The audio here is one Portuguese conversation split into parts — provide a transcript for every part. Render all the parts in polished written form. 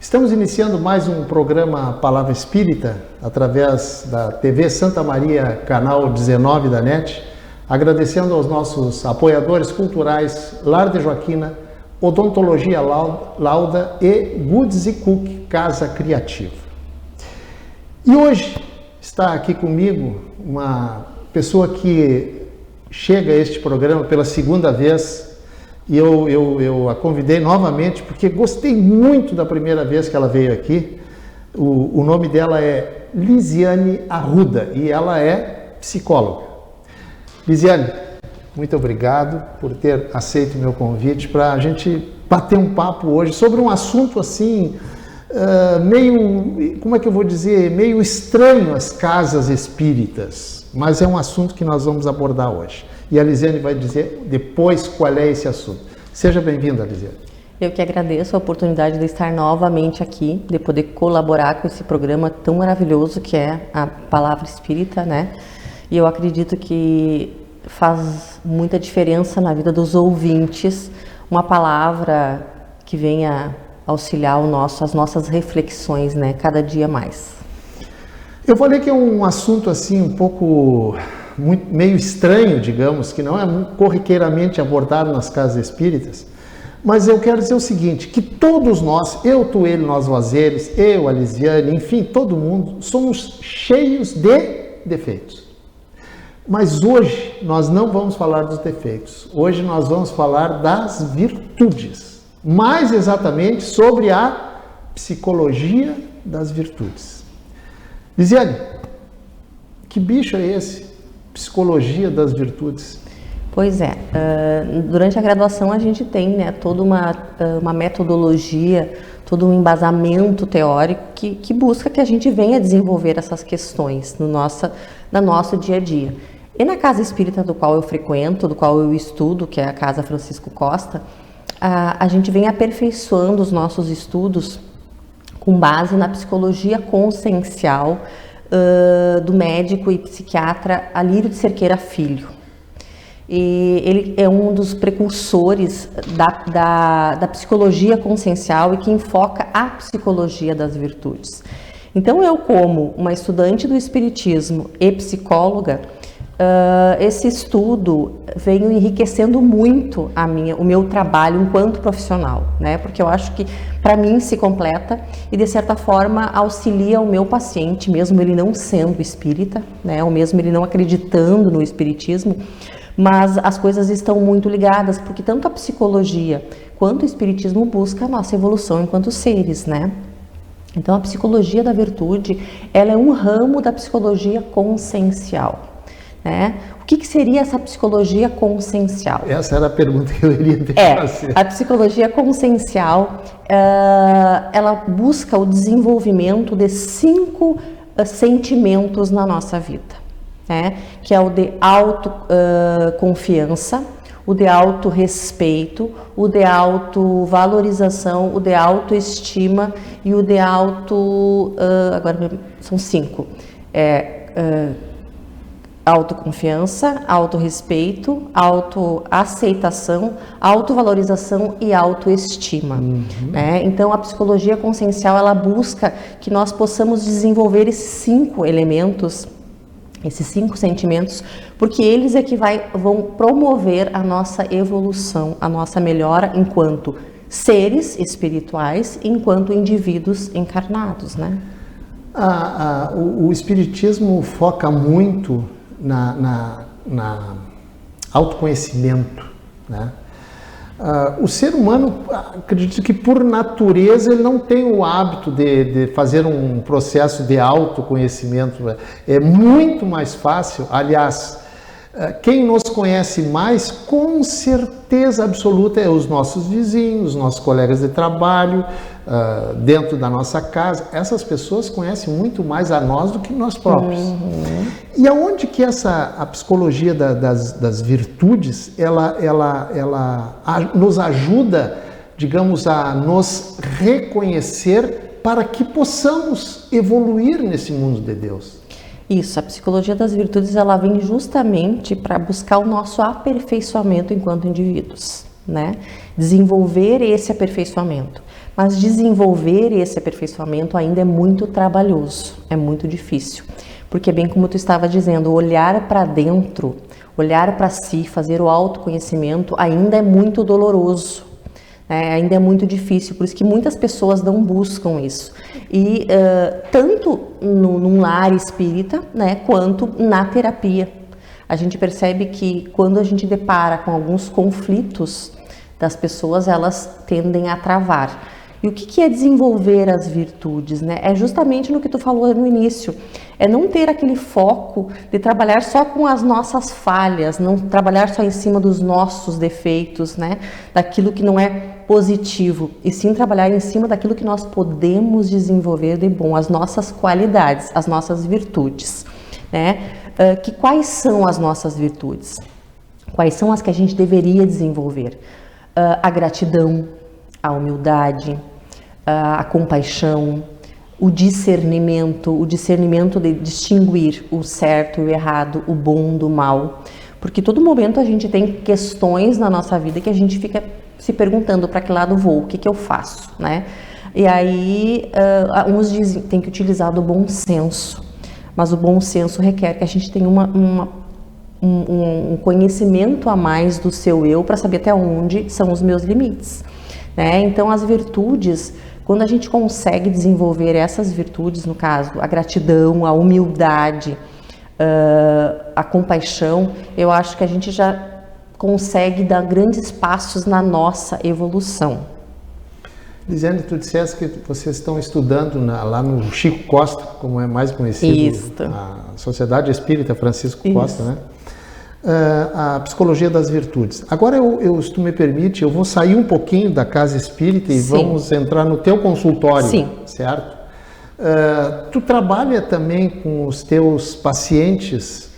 Estamos iniciando mais um programa Palavra Espírita, através da TV Santa Maria, canal 19 da NET, agradecendo aos nossos apoiadores culturais Lar de Joaquina, Odontologia Lauda e Goods & Cook, Casa Criativa. E hoje está aqui comigo uma pessoa que chega a este programa pela segunda vez, e eu a convidei novamente porque gostei muito da primeira vez que ela veio aqui. O nome dela é Lisiane Arruda e ela é psicóloga. Lisiane, muito obrigado por ter aceito o meu convite para a gente bater um papo hoje sobre um assunto assim, meio, como é que eu vou dizer, meio estranho às casas espíritas, mas é um assunto que nós vamos abordar hoje. E a Lisiane vai dizer depois qual é esse assunto. Seja bem-vinda, Lisiane. Eu que agradeço a oportunidade de estar novamente aqui, de poder colaborar com esse programa tão maravilhoso que é a Palavra Espírita, né? E eu acredito que faz muita diferença na vida dos ouvintes uma palavra que venha auxiliar as nossas reflexões, né? Cada dia mais. Eu falei que é um assunto assim um pouco... meio estranho, digamos, que não é corriqueiramente abordado nas casas espíritas, mas eu quero dizer o seguinte, que todos nós, eu, tu, ele, nós, vós, eles, eu, a Lisiane, enfim, todo mundo, somos cheios de defeitos. Mas hoje nós não vamos falar dos defeitos, hoje nós vamos falar das virtudes, mais exatamente sobre a psicologia das virtudes. Lisiane, que bicho é esse? Psicologia das virtudes. Pois é, durante a graduação a gente tem, né, toda uma metodologia, todo um embasamento teórico que busca que a gente venha desenvolver essas questões no nosso dia a dia. E na casa espírita do qual eu frequento, do qual eu estudo, que é a Casa Francisco Costa, a gente vem aperfeiçoando os nossos estudos com base na psicologia consciencial, do médico e psiquiatra Alírio de Cerqueira Filho. E ele é um dos precursores da psicologia consciencial e que enfoca a psicologia das virtudes. Então eu, como uma estudante do Espiritismo e psicóloga, esse estudo veio enriquecendo muito o meu trabalho enquanto profissional, né? Porque eu acho que para mim se completa e de certa forma auxilia o meu paciente, mesmo ele não sendo espírita, né? Ou mesmo ele não acreditando no espiritismo, mas as coisas estão muito ligadas, porque tanto a psicologia quanto o espiritismo busca a nossa evolução enquanto seres, né? Então a psicologia da virtude, ela é um ramo da psicologia consciencial. Né? O que seria essa psicologia consciencial? Essa era a pergunta que eu iria ter que fazer. A psicologia consciencial, ela busca o desenvolvimento de 5 sentimentos na nossa vida, né? Que é o de autoconfiança, o de autorrespeito, o de autovalorização, o de autoestima e o de agora são 5. Autoconfiança, autorrespeito, autoaceitação, autovalorização e autoestima. Né? Então, a psicologia consciencial, ela busca que nós possamos desenvolver esses 5 elementos, esses 5 sentimentos, porque eles é que vão promover a nossa evolução, a nossa melhora enquanto seres espirituais, enquanto indivíduos encarnados. Né? O espiritismo foca muito na autoconhecimento, né? O ser humano, acredito que por natureza ele não tem o hábito de fazer um processo de autoconhecimento. É muito mais fácil, aliás, quem nos conhece mais, com certeza absoluta, é os nossos vizinhos, os nossos colegas de trabalho, dentro da nossa casa. Essas pessoas conhecem muito mais a nós do que nós próprios. E aonde que a psicologia das virtudes, ela nos ajuda, digamos, a nos reconhecer para que possamos evoluir nesse mundo de Deus? Isso, a psicologia das virtudes, ela vem justamente para buscar o nosso aperfeiçoamento enquanto indivíduos, né? Desenvolver esse aperfeiçoamento. Mas desenvolver esse aperfeiçoamento ainda é muito trabalhoso, é muito difícil. Porque bem como tu estava dizendo, olhar para dentro, olhar para si, fazer o autoconhecimento ainda é muito doloroso, né? Ainda é muito difícil, por isso que muitas pessoas não buscam isso. E tanto num lar espírita, né, quanto na terapia. A gente percebe que quando a gente depara com alguns conflitos das pessoas, elas tendem a travar. E o que é desenvolver as virtudes, né? É justamente no que tu falou no início, é não ter aquele foco de trabalhar só com as nossas falhas, não trabalhar só em cima dos nossos defeitos, né? Daquilo que não é positivo, e sim trabalhar em cima daquilo que nós podemos desenvolver de bom, as nossas qualidades, as nossas virtudes, né? Quais são as nossas virtudes? Quais são as que a gente deveria desenvolver? A gratidão, a humildade, a compaixão, o discernimento de distinguir o certo e o errado, o bom do mal. Porque todo momento a gente tem questões na nossa vida que a gente fica se perguntando para que lado vou, o que eu faço, né? E aí, uns dizem que tem que utilizar do bom senso, mas o bom senso requer que a gente tenha um conhecimento a mais do seu eu para saber até onde são os meus limites, né? Então, as virtudes, quando a gente consegue desenvolver essas virtudes, no caso, a gratidão, a humildade, a compaixão, eu acho que a gente já consegue dar grandes passos na nossa evolução. Lisiane, tu disseste que vocês estão estudando lá no Chico Costa, como é mais conhecido, Isso. a Sociedade Espírita Francisco Costa, né? A psicologia das virtudes. Agora, se tu me permite, eu vou sair um pouquinho da casa espírita e vamos entrar no teu consultório, certo? Tu trabalha também com os teus pacientes?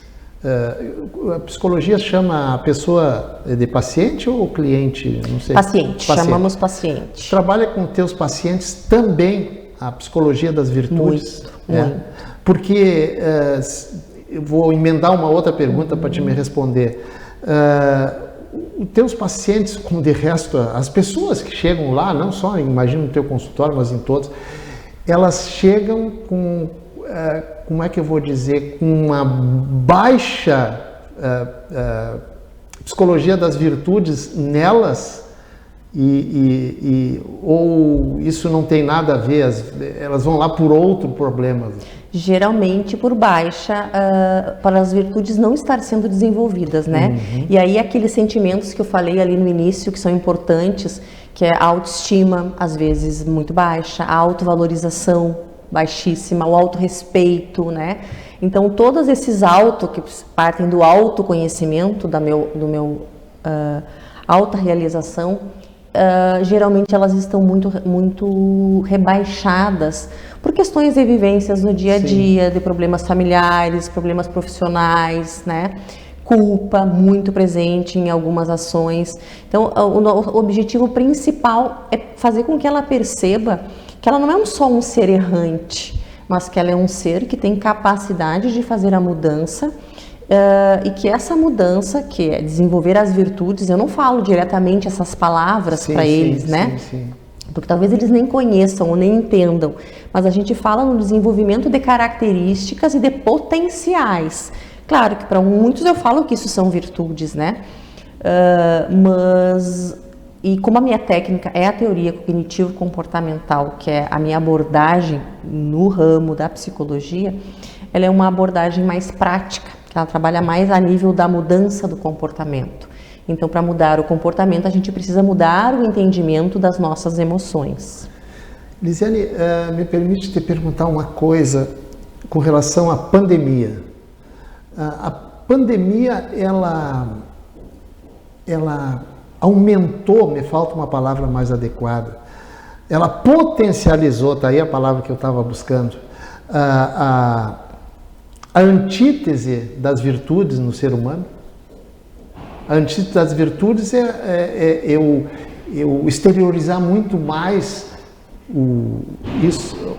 A psicologia chama a pessoa de paciente ou cliente? Não sei. Paciente, chamamos paciente. Trabalha com teus pacientes também a psicologia das virtudes? Muito. Porque eu vou emendar uma outra pergunta para te me responder. Os teus pacientes, como de resto, as pessoas que chegam lá, não só, imagino no teu consultório, mas em todos, elas chegam com, como é que eu vou dizer, com uma baixa psicologia das virtudes nelas, ou isso não tem nada a ver, elas vão lá por outro problema? Geralmente por baixa, para as virtudes não estar sendo desenvolvidas, né? E aí aqueles sentimentos que eu falei ali no início, que são importantes, que é a autoestima, às vezes muito baixa, a autovalorização baixíssima, o autorrespeito, né? Então todos esses que partem do autoconhecimento, do meu autorrealização, geralmente elas estão muito rebaixadas por questões de vivências no dia a dia, de problemas familiares, problemas profissionais, né? Culpa muito presente em algumas ações. Então, o objetivo principal é fazer com que ela perceba que ela não é só um ser errante, mas que ela é um ser que tem capacidade de fazer a mudança. E que essa mudança, que é desenvolver as virtudes, eu não falo diretamente essas palavras para eles, né? Porque talvez eles nem conheçam ou nem entendam, mas a gente fala no desenvolvimento de características e de potenciais. Claro que para muitos eu falo que isso são virtudes, né? E como a minha técnica é a teoria cognitivo-comportamental, que é a minha abordagem no ramo da psicologia, ela é uma abordagem mais prática, que ela trabalha mais a nível da mudança do comportamento. Então, para mudar o comportamento, a gente precisa mudar o entendimento das nossas emoções. Lisiane, me permite te perguntar uma coisa com relação à pandemia. A pandemia, ela aumentou, me falta uma palavra mais adequada, ela potencializou, tá aí a palavra que eu estava buscando, a antítese das virtudes no ser humano. A antítese das virtudes é eu exteriorizar muito mais o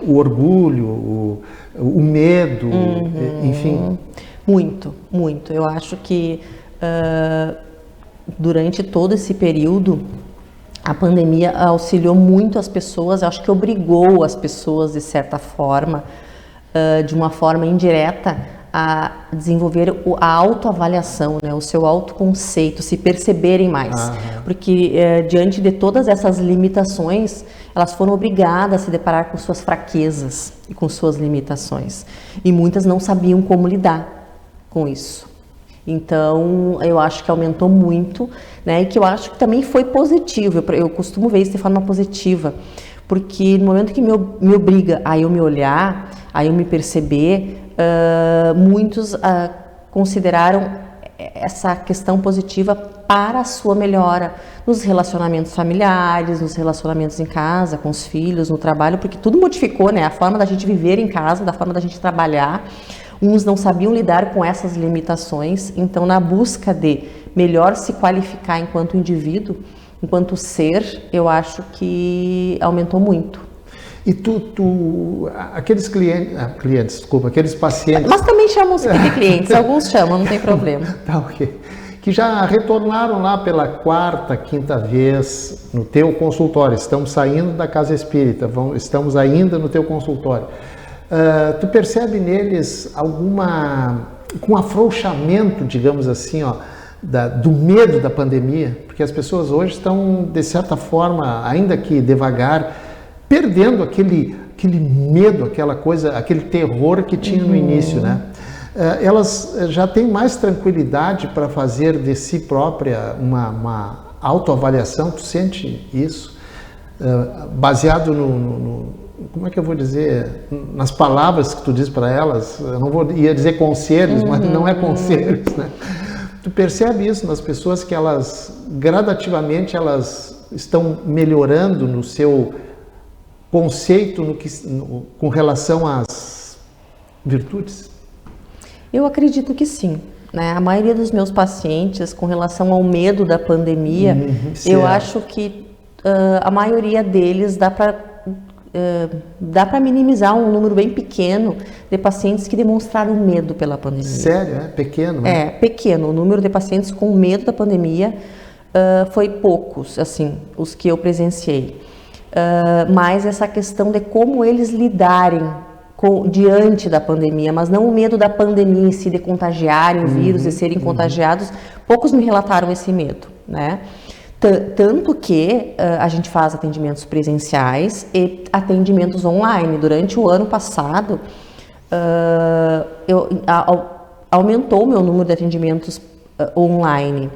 orgulho, o medo, enfim. Muito. Eu acho que durante todo esse período A pandemia auxiliou muito as pessoas, eu acho que obrigou as pessoas, de certa forma, de uma forma indireta, a desenvolver a autoavaliação, né, o seu autoconceito, se perceberem mais. Porque diante de todas essas limitações, elas foram obrigadas a se deparar com suas fraquezas e com suas limitações. E muitas não sabiam como lidar com isso. Então, eu acho que aumentou muito, né, e que eu acho que também foi positivo. Eu costumo ver isso de forma positiva, porque no momento que me obriga a eu me olhar, a eu me perceber, muitos consideraram essa questão positiva para a sua melhora nos relacionamentos familiares, nos relacionamentos em casa, com os filhos, no trabalho, porque tudo modificou, né? A forma da gente viver em casa, da forma da gente trabalhar. Uns não sabiam lidar com essas limitações, então na busca de melhor se qualificar enquanto indivíduo, enquanto ser, eu acho que aumentou muito. E aqueles aqueles pacientes... Mas também chamam-se de clientes, alguns chamam, não tem problema. Tá, ok. Que já retornaram lá pela quarta, quinta vez no teu consultório. Estamos saindo da casa espírita, estamos ainda no teu consultório. Tu percebe neles com afrouxamento, digamos assim, ó, do medo da pandemia? Porque as pessoas hoje estão, de certa forma, ainda que devagar, perdendo aquele medo, aquela coisa, aquele terror que tinha no início, né? Elas já têm mais tranquilidade para fazer de si própria uma autoavaliação. Tu sente isso? Baseado como é que eu vou dizer? Nas palavras que tu diz para elas. Eu não ia dizer conselhos, mas não é conselhos, né? Tu percebe isso nas pessoas, que elas, gradativamente, elas estão melhorando no seu conceito com relação às virtudes? Eu acredito que sim, né? A maioria dos meus pacientes, com relação ao medo da pandemia, eu acho que a maioria deles dá para minimizar um número bem pequeno de pacientes que demonstraram medo pela pandemia. Sério? É pequeno? Né? É, pequeno. O número de pacientes com medo da pandemia foi poucos, assim, os que eu presenciei. Mas essa questão de como eles lidarem diante da pandemia, mas não o medo da pandemia em si, de contagiarem o vírus, de serem contagiados, poucos me relataram esse medo, né? Tanto que a gente faz atendimentos presenciais e atendimentos online. Durante o ano passado, aumentou o meu número de atendimentos online,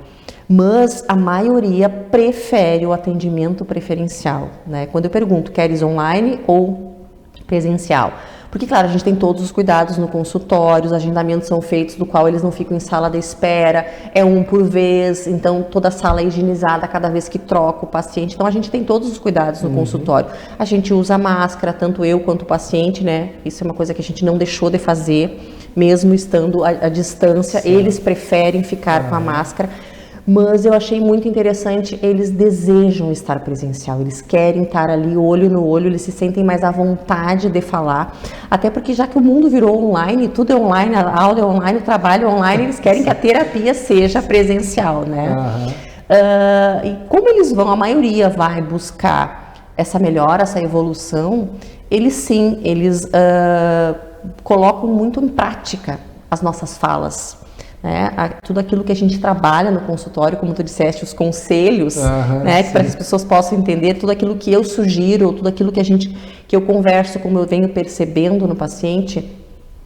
mas a maioria prefere o atendimento preferencial, né? Quando eu pergunto, queres online ou presencial? Porque, claro, a gente tem todos os cuidados no consultório, os agendamentos são feitos do qual eles não ficam em sala de espera, é um por vez, então toda a sala é higienizada cada vez que troca o paciente. Então a gente tem todos os cuidados no consultório. A gente usa máscara, tanto eu quanto o paciente, né? Isso é uma coisa que a gente não deixou de fazer, mesmo estando à distância. Sim. Eles preferem ficar com a máscara. Mas eu achei muito interessante, eles desejam estar presencial, eles querem estar ali olho no olho, eles se sentem mais à vontade de falar, até porque já que o mundo virou online, tudo é online, a aula é online, o trabalho é online, eles querem que a terapia seja presencial, né? E como eles a maioria vai buscar essa melhora, essa evolução, eles colocam muito em prática as nossas falas. Tudo aquilo que a gente trabalha no consultório, como tu disseste, os conselhos, né, para que as pessoas possam entender, tudo aquilo que eu sugiro, tudo aquilo que eu converso, como eu venho percebendo no paciente,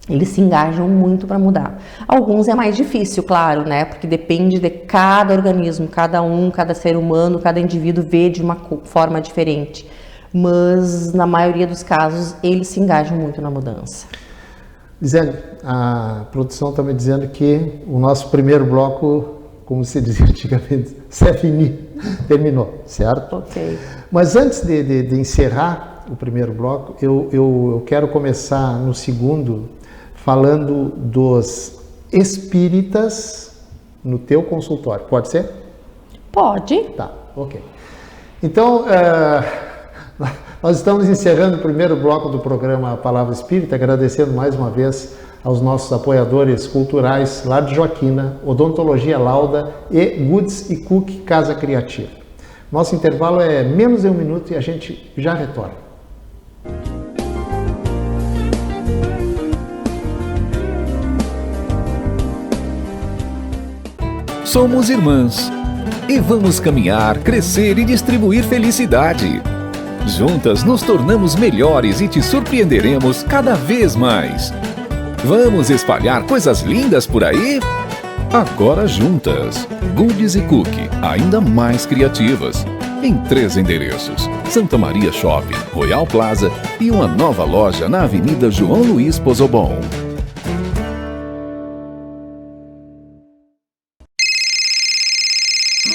eles se engajam muito para mudar. Alguns é mais difícil, claro, né, porque depende de cada organismo, cada ser humano, cada indivíduo vê de uma forma diferente, mas na maioria dos casos eles se engajam muito na mudança. Gisele, a produção está me dizendo que o nosso primeiro bloco, como se dizia antigamente, terminou, certo? Ok. Mas antes de encerrar o primeiro bloco, eu quero começar no segundo falando dos espíritas no teu consultório. Pode ser? Pode. Tá, ok. Então, nós estamos encerrando o primeiro bloco do programa Palavra Espírita, agradecendo mais uma vez aos nossos apoiadores culturais Lar de Joaquina, Odontologia Lauda e Goods e Cook Casa Criativa. Nosso intervalo é menos de 1 minuto e a gente já retorna. Somos irmãs e vamos caminhar, crescer e distribuir felicidade. Juntas nos tornamos melhores e te surpreenderemos cada vez mais. Vamos espalhar coisas lindas por aí? Agora juntas. Goodies e Cookie, ainda mais criativas. Em 3 endereços: Santa Maria Shopping, Royal Plaza e uma nova loja na Avenida João Luiz Pozobon.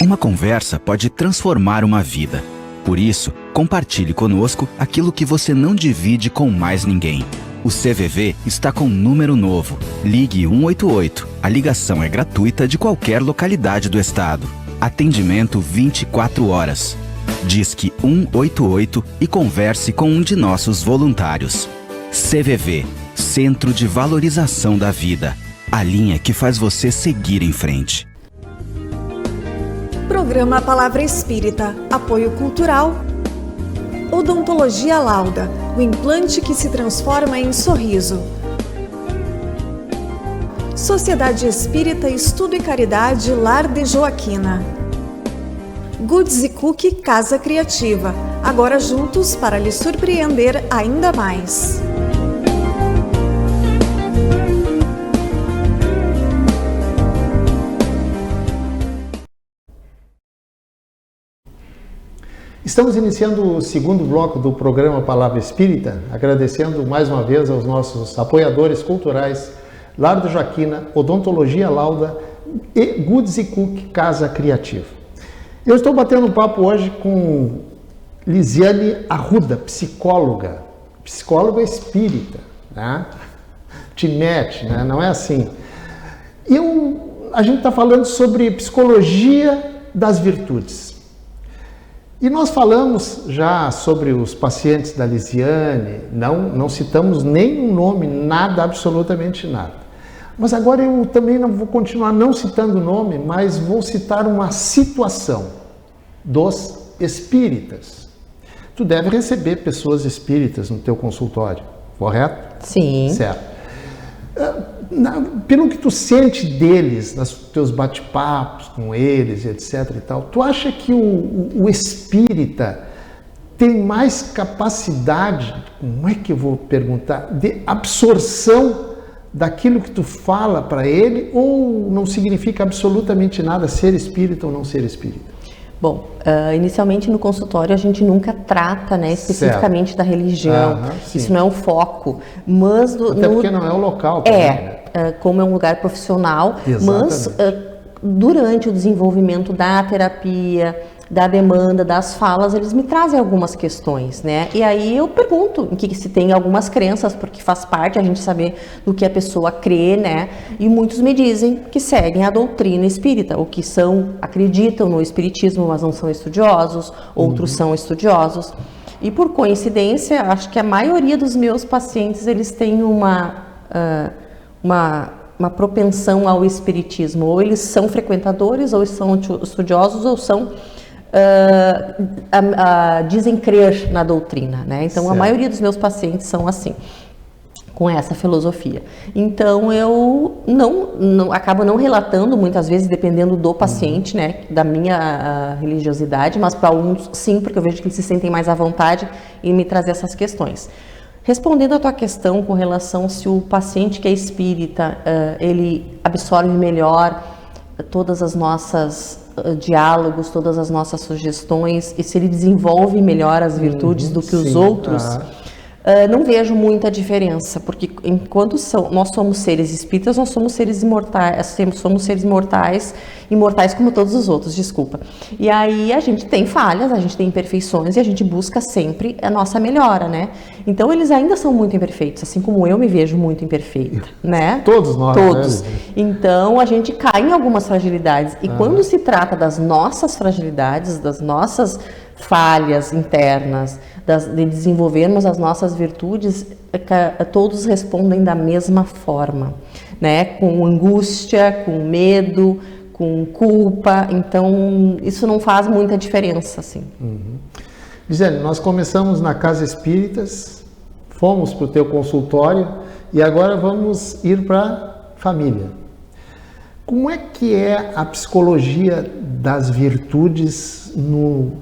Uma conversa pode transformar uma vida. Por isso, compartilhe conosco aquilo que você não divide com mais ninguém. O CVV está com um número novo. Ligue 188. A ligação é gratuita de qualquer localidade do estado. Atendimento 24 horas. Disque 188 e converse com um de nossos voluntários. CVV, Centro de Valorização da Vida. A linha que faz você seguir em frente. Programa Palavra Espírita, apoio cultural. Odontologia Lauda, o implante que se transforma em sorriso. Sociedade Espírita Estudo e Caridade Lar de Joaquina. Goodies e Cookie Casa Criativa, agora juntos para lhe surpreender ainda mais. Estamos iniciando o segundo bloco do programa Palavra Espírita, agradecendo mais uma vez aos nossos apoiadores culturais, Lar de Joaquina, Odontologia Lauda e Goodies e Cookie Casa Criativa. Eu estou batendo um papo hoje com Lisiane Arruda, psicóloga espírita, né? Tinete, né? Não é assim. A gente está falando sobre psicologia das virtudes. E nós falamos já sobre os pacientes da Lisiane, não citamos nenhum nome, nada, absolutamente nada. Mas agora eu também não vou continuar não citando o nome, mas vou citar uma situação dos espíritas. Tu deve receber pessoas espíritas no teu consultório, correto? Sim. Certo. Pelo que tu sente deles, nos teus bate-papos com eles, etc e tal, tu acha que o espírita tem mais capacidade, como é que eu vou perguntar, de absorção daquilo que tu fala para ele, ou não significa absolutamente nada ser espírita ou não ser espírita? Bom, inicialmente no consultório a gente nunca trata, né, especificamente da religião. Isso não é o foco. Mas até porque não é o local. Como é um lugar profissional. Exatamente. Mas durante o desenvolvimento da terapia, da demanda, das falas, eles me trazem algumas questões, né? E aí eu pergunto em que se tem algumas crenças, porque faz parte a gente saber do que a pessoa crê, né? E muitos me dizem que seguem a doutrina espírita, ou que acreditam no espiritismo, mas não são estudiosos, outros são estudiosos. E por coincidência, acho que a maioria dos meus pacientes, eles têm uma propensão ao espiritismo, ou eles são frequentadores, ou são estudiosos, ou são dizem crer na doutrina, né? Então, certo. A maioria dos meus pacientes são assim, com essa filosofia. Então, eu acabo não relatando, muitas vezes, dependendo do paciente, né, da minha religiosidade, mas para alguns, sim, porque eu vejo que eles se sentem mais à vontade em me trazer essas questões. Respondendo à tua questão com relação se o paciente que é espírita, ele absorve melhor todas as nossas diálogos, todas as nossas sugestões, e se ele desenvolve melhor as virtudes do que os outros, não vejo muita diferença, porque enquanto nós somos seres espíritas, nós somos seres imortais como todos os outros, desculpa. E aí a gente tem falhas, a gente tem imperfeições e a gente busca sempre a nossa melhora, né? Então eles ainda são muito imperfeitos, assim como eu me vejo muito imperfeita, né? Todos nós. Todos. Né? Então a gente cai em algumas fragilidades. E quando se trata das nossas fragilidades, das nossas falhas internas, de desenvolvermos as nossas virtudes, todos respondem da mesma forma, né? Com angústia, com medo, com culpa, então isso não faz muita diferença, assim. Gisele, nós começamos na Casa Espíritas, fomos para o teu consultório e agora vamos ir para a família. Como é que é a psicologia das virtudes no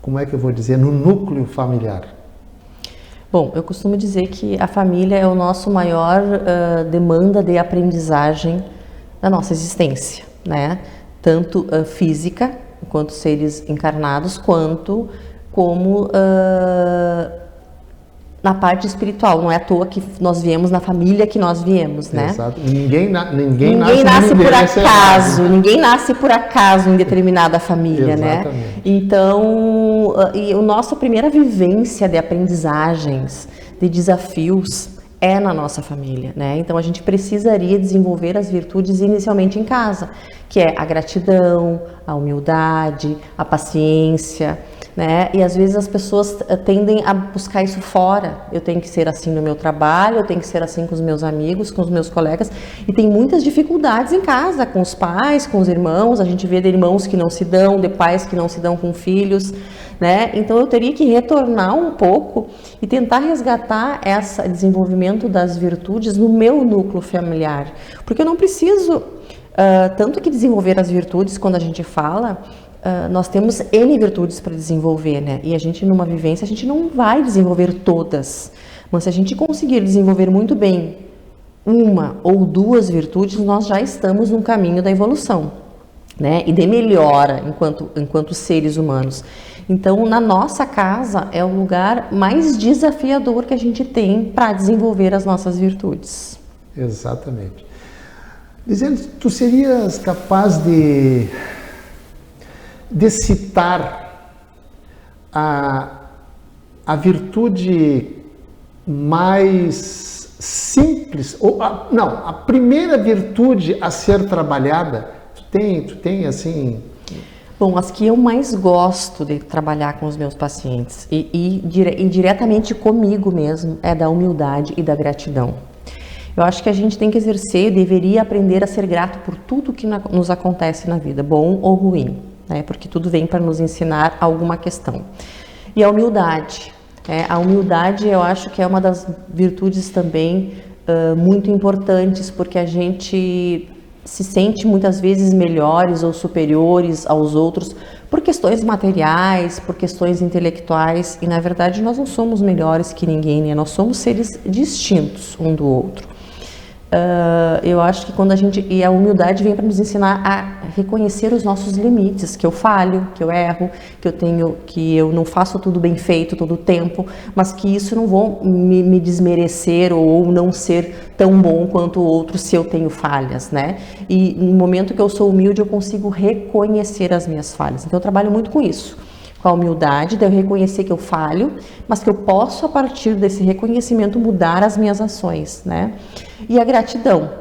núcleo familiar? Bom, eu costumo dizer que a família é o nosso maior demanda de aprendizagem da nossa existência, né? Tanto física, enquanto seres encarnados, quanto como na parte espiritual. Não é à toa que nós viemos na família que nós viemos, né? Exato. Ninguém nasce por acaso. Ninguém nasce por acaso em determinada família, né? Então, e a nossa primeira vivência de aprendizagens, de desafios, é na nossa família, né? Então a gente precisaria desenvolver as virtudes inicialmente em casa, que é a gratidão, a humildade, a paciência, né? E às vezes as pessoas tendem a buscar isso fora. Eu tenho que ser assim no meu trabalho, eu tenho que ser assim com os meus amigos, com os meus colegas, e tem muitas dificuldades em casa, com os pais, com os irmãos. A gente vê de irmãos que não se dão, de pais que não se dão com filhos, né? Então eu teria que retornar um pouco e tentar resgatar esse desenvolvimento das virtudes no meu núcleo familiar, porque eu não preciso tanto que desenvolver as virtudes. Quando a gente fala, nós temos N virtudes para desenvolver, né? E a gente, numa vivência, a gente não vai desenvolver todas, mas se a gente conseguir desenvolver muito bem uma ou duas virtudes, nós já estamos no caminho da evolução, né? E de melhora enquanto seres humanos. Então, na nossa casa é o lugar mais desafiador que a gente tem para desenvolver as nossas virtudes. Exatamente. Dizendo, tu serias capaz de citar a virtude mais simples, a primeira virtude a ser trabalhada? Tu tem assim... Bom, as que eu mais gosto de trabalhar com os meus pacientes e diretamente comigo mesmo é da humildade e da gratidão. Eu acho que a gente tem que exercer, deveria aprender a ser grato por tudo que nos acontece na vida, bom ou ruim, né? Porque tudo vem para nos ensinar alguma questão. E a humildade. A humildade eu acho que é uma das virtudes também muito importantes, porque a gente se sente muitas vezes melhores ou superiores aos outros por questões materiais, por questões intelectuais, e na verdade nós não somos melhores que ninguém, né? Nós somos seres distintos um do outro. Eu acho que e a humildade vem para nos ensinar a reconhecer os nossos limites, que eu falho, que eu erro, que eu não faço tudo bem feito todo o tempo, mas que isso não vou me desmerecer ou não ser tão bom quanto o outro se eu tenho falhas, né? E no momento que eu sou humilde, eu consigo reconhecer as minhas falhas. Então eu trabalho muito com isso, com a humildade, de eu reconhecer que eu falho, mas que eu posso, a partir desse reconhecimento, mudar as minhas ações, né? E a gratidão.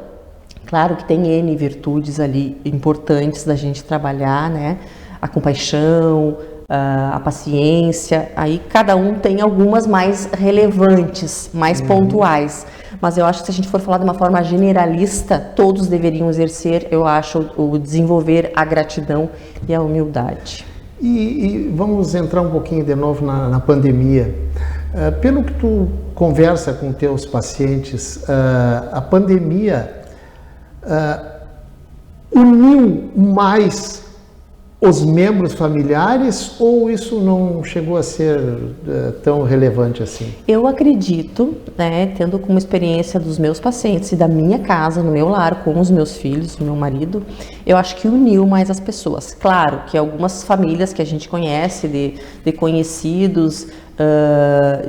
Claro que tem N virtudes ali importantes da gente trabalhar, né? A compaixão, a paciência, aí cada um tem algumas mais relevantes, mais pontuais. Mas eu acho que se a gente for falar de uma forma generalista, todos deveriam exercer, eu acho, o desenvolver a gratidão e a humildade. E vamos entrar um pouquinho de novo na pandemia. Pelo que tu conversa com teus pacientes, a pandemia uniu mais os membros familiares ou isso não chegou a ser tão relevante assim? Eu acredito, né, tendo como experiência dos meus pacientes e da minha casa, no meu lar, com os meus filhos, o meu marido, eu acho que uniu mais as pessoas. Claro que algumas famílias que a gente conhece, de conhecidos,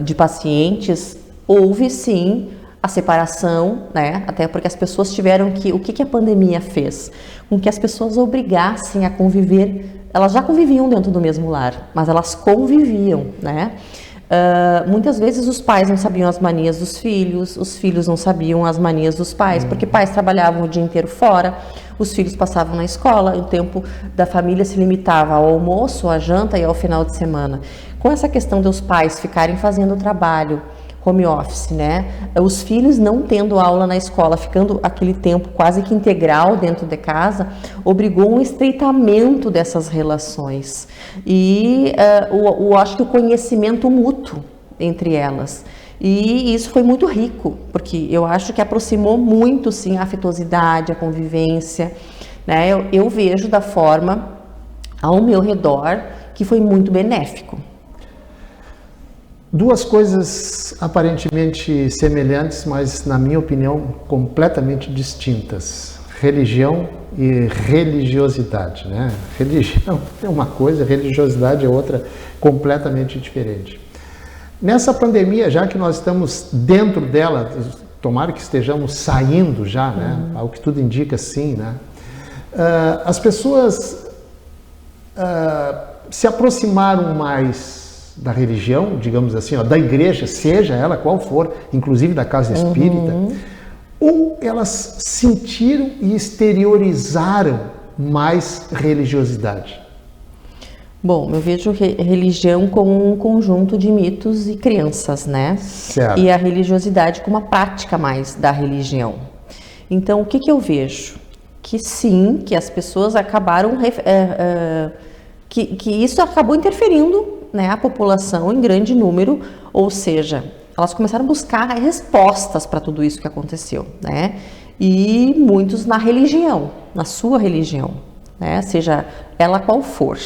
de pacientes, houve sim a separação, né? Até porque as pessoas tiveram que... O que a pandemia fez? Com que as pessoas obrigassem a conviver. Elas já conviviam dentro do mesmo lar, mas elas conviviam, né? Muitas vezes os pais não sabiam as manias dos filhos, os filhos não sabiam as manias dos pais, porque pais trabalhavam o dia inteiro fora, os filhos passavam na escola, o tempo da família se limitava ao almoço, à janta e ao final de semana. Com essa questão dos pais ficarem fazendo trabalho home office, né? Os filhos não tendo aula na escola, ficando aquele tempo quase que integral dentro de casa, obrigou um estreitamento dessas relações e acho que o conhecimento mútuo entre elas. E isso foi muito rico, porque eu acho que aproximou muito, sim, a afetuosidade, a convivência, né? Eu vejo da forma ao meu redor que foi muito benéfico. Duas coisas aparentemente semelhantes, mas, na minha opinião, completamente distintas. Religião e religiosidade, né? Religião é uma coisa, religiosidade é outra, completamente diferente. Nessa pandemia, já que nós estamos dentro dela, tomara que estejamos saindo já, né? Ao que tudo indica, sim, né? As pessoas se aproximaram mais da religião, digamos assim, da igreja, seja ela qual for, inclusive da casa espírita, ou elas sentiram e exteriorizaram mais religiosidade? Bom, eu vejo religião como um conjunto de mitos e crenças, né? Certo. E a religiosidade como uma prática mais da religião. Então, o que eu vejo? Que sim, que as pessoas acabaram... que isso acabou interferindo, né, a população em grande número, ou seja, elas começaram a buscar respostas para tudo isso que aconteceu, né? E muitos na religião, na sua religião, né? Seja ela qual for.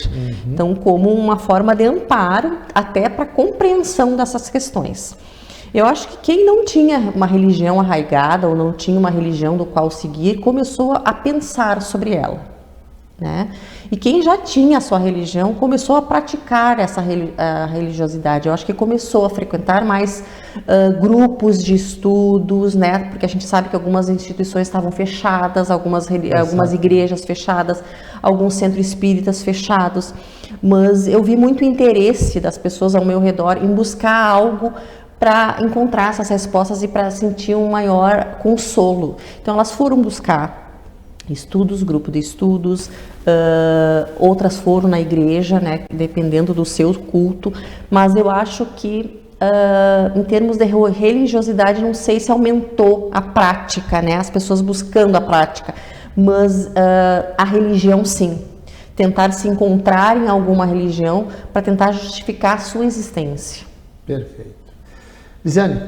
Então, como uma forma de amparo até para compreensão dessas questões. Eu acho que quem não tinha uma religião arraigada ou não tinha uma religião do qual seguir, começou a pensar sobre ela, né? E quem já tinha a sua religião começou a praticar essa religiosidade. Eu acho que começou a frequentar mais grupos de estudos, né? Porque a gente sabe que algumas instituições estavam fechadas, algumas igrejas fechadas, alguns centros espíritas fechados. Mas eu vi muito interesse das pessoas ao meu redor em buscar algo para encontrar essas respostas e para sentir um maior consolo. Então elas foram buscar estudos, grupo de estudos, outras foram na igreja, né, dependendo do seu culto, mas eu acho que em termos de religiosidade, não sei se aumentou a prática, né, as pessoas buscando a prática, mas a religião sim, tentar se encontrar em alguma religião para tentar justificar a sua existência. Perfeito. Lisiane,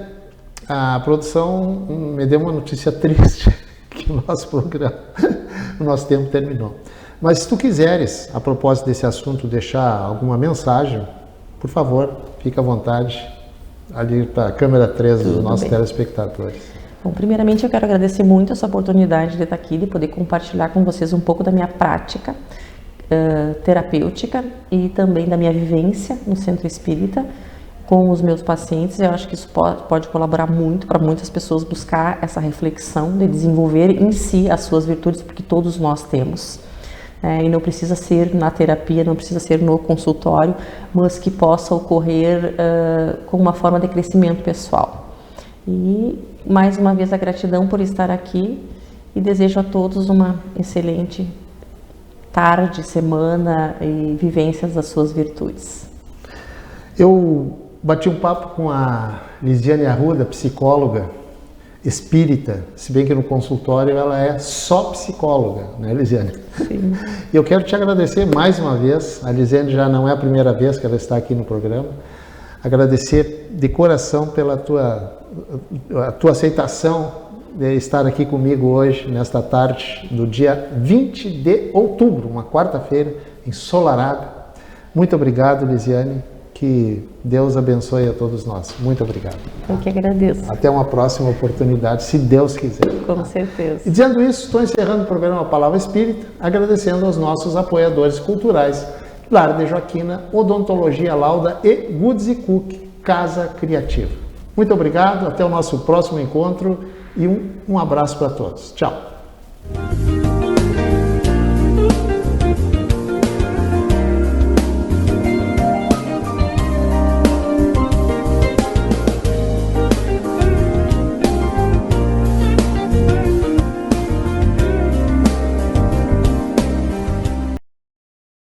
a produção me deu uma notícia triste, que o nosso programa, o nosso tempo terminou. Mas se tu quiseres, a propósito desse assunto, deixar alguma mensagem, por favor, fica à vontade, ali para a câmera 3 dos nossos telespectadores. Bom, primeiramente eu quero agradecer muito essa oportunidade de estar aqui, de poder compartilhar com vocês um pouco da minha prática terapêutica e também da minha vivência no Centro Espírita com os meus pacientes. Eu acho que isso pode colaborar muito para muitas pessoas buscar essa reflexão de desenvolver em si as suas virtudes, porque todos nós temos. E não precisa ser na terapia, não precisa ser no consultório, mas que possa ocorrer com uma forma de crescimento pessoal. E mais uma vez a gratidão por estar aqui e desejo a todos uma excelente tarde, semana e vivências das suas virtudes. Eu bati um papo com a Lisiane Arruda, psicóloga espírita, se bem que no consultório ela é só psicóloga, né, Lisiane? Sim. E eu quero te agradecer mais uma vez. A Lisiane já não é a primeira vez que ela está aqui no programa. Agradecer de coração pela tua aceitação de estar aqui comigo hoje, nesta tarde do dia 20 de outubro, uma quarta-feira, ensolarada. Muito obrigado, Lisiane. Que Deus abençoe a todos nós. Muito obrigado. Eu que agradeço. Até uma próxima oportunidade, se Deus quiser. Com certeza. E dizendo isso, estou encerrando o programa Palavra Espírita, agradecendo aos nossos apoiadores culturais, Lar de Joaquina, Odontologia Lauda e Goods Cook, Casa Criativa. Muito obrigado, até o nosso próximo encontro e um abraço para todos. Tchau.